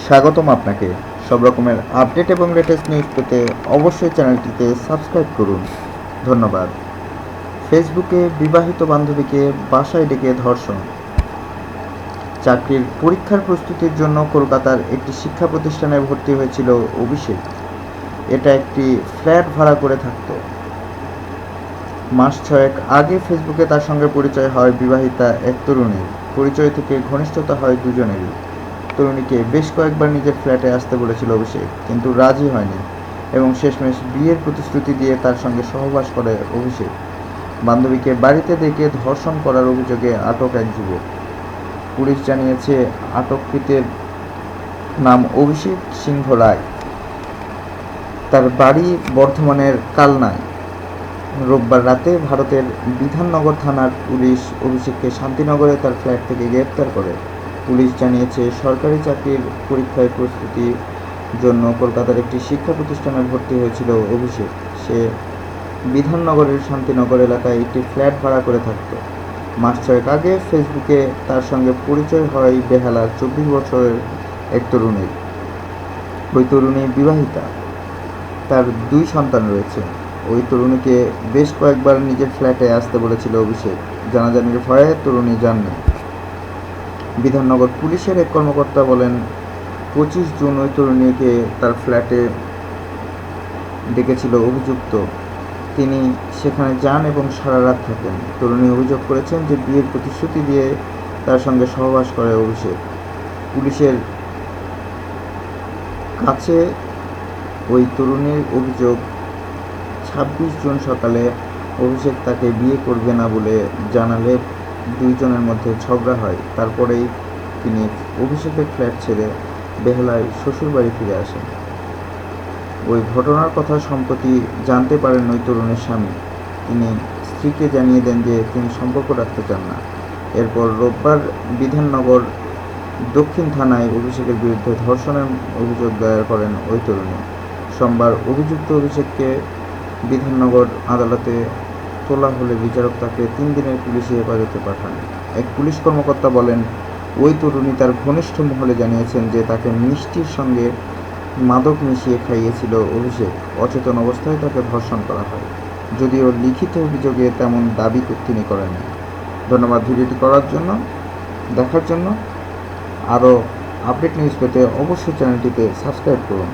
স্বাগতম আপনাকে। সব রকমের আপডেট এবং লেটেস্ট নিউজ পেতে অবশ্যই চ্যানেলটিতে সাবস্ক্রাইব করুন। ধন্যবাদ। ফেসবুকে বিবাহিত বান্ধবীকে বাসায় ডেকে ধর্ষণ। চাকরির পরীক্ষার প্রস্তুতির জন্য কলকাতার একটি শিক্ষা প্রতিষ্ঠানে ভর্তি হয়েছিল অভিষেক। এটা একটি ফ্ল্যাট ভাড়া করে থাকত। মাস 6 আগে ফেসবুকে তার সঙ্গে পরিচয় হয় বিবাহিতা এক তরুণীর। পরিচয় থেকে ঘনিষ্ঠতা হয় দুজনেরই। তরুণীকে বেশ কয়েকবার নিজের ফ্ল্যাটে আসতে বলেছিল অভিষেক, কিন্তু রাজি হয়নি এবং শেষমেশ বিয়ের প্রতিশ্রুতি দিয়ে তার সঙ্গে সহবাস করে অভিষেক। বান্ধবীকে বাড়িতে ডেকে ধর্ষণ করার অভিযোগে আটক এক যুবক। পুলিশ জানিয়েছে আটককৃতের নাম অভিষেক সিংহ রায়। তার বাড়ি বর্ধমানের কালনায়। রোববার রাতে ভারতের বিধাননগর থানার পুলিশ অভিষেককে শান্তিনগরে তার ফ্ল্যাট থেকে গ্রেপ্তার করে। পুলিশ জানিয়েছে সরকারি চাকরির পরীক্ষায় প্রস্তুতির জন্য কলকাতার একটি শিক্ষা প্রতিষ্ঠানে ভর্তি হয়েছিল অভিষেক। সে বিধাননগরের শান্তিনগর এলাকায় একটি ফ্ল্যাট ভাড়া করে থাকত। মাস 6 আগে ফেসবুকে তার সঙ্গে পরিচয় হয় বেহালার 24 বছরের এক তরুণীর। ওই তরুণী বিবাহিতা, তার 2 সন্তান রয়েছে। ওই তরুণীকে বেশ কয়েকবার নিজের ফ্ল্যাটে আসতে বলেছিল অভিষেক। জানাজানির ভয়ে তরুণী যাননি। বিধাননগর পুলিশের এক কর্মকর্তা বলেন, 25 জুন ওই তরুণীকে তার ফ্ল্যাটে ডেকেছিল অভিযুক্ত। তিনি সেখানে যান এবং সারা রাত থাকেন। তরুণী অভিযোগ করেছেন যে বিয়ের প্রতিশ্রুতি দিয়ে তার সঙ্গে সহবাস করে অভিষেক। পুলিশের কাছে ওই তরুণীর অভিযোগ, 26 জুন সকালে অভিষেক তাকে বিয়ে করবে না বলে জানালে দুইজনের মধ্যে ঝগড়া হয়। তারপরেই তিনি অভিষেকের ফ্ল্যাট ছেড়ে বেহালায় শ্বশুরবাড়ি ফিরে আসেন। ওই ঘটনার কথা সম্প্রতি জানতে পারেন ওই তরুণের স্বামী। তিনি স্ত্রীকে জানিয়ে দেন যে তিনি সম্পর্ক রাখতে চান না। এরপর রোববার বিধাননগর দক্ষিণ থানায় অভিষেকের বিরুদ্ধে ধর্ষণের অভিযোগ দায়ের করেন ওই তরুণী। সোমবার অভিযুক্ত অভিষেককে বিধাননগর আদালতে তোলা হলে বিচারক তাকে 3 দিনের পুলিশি হেফাজতে পাঠান। এক পুলিশ কর্মকর্তা বলেন, ওই তরুণী তার ঘনিষ্ঠ মহলে জানিয়েছেন যে তাকে মিষ্টির সঙ্গে মাদক মিশিয়ে খাইয়েছিল অভিষেক। অচেতন অবস্থায় তাকে ধর্ষণ করা হয়, যদিও লিখিত অভিযোগে তেমন দাবি তিনি করেননি। ধন্যবাদ ভিডিওটি দেখার জন্য। আরও আপডেট নিউজ পেতে অবশ্যই চ্যানেলটিতে সাবস্ক্রাইব করুন।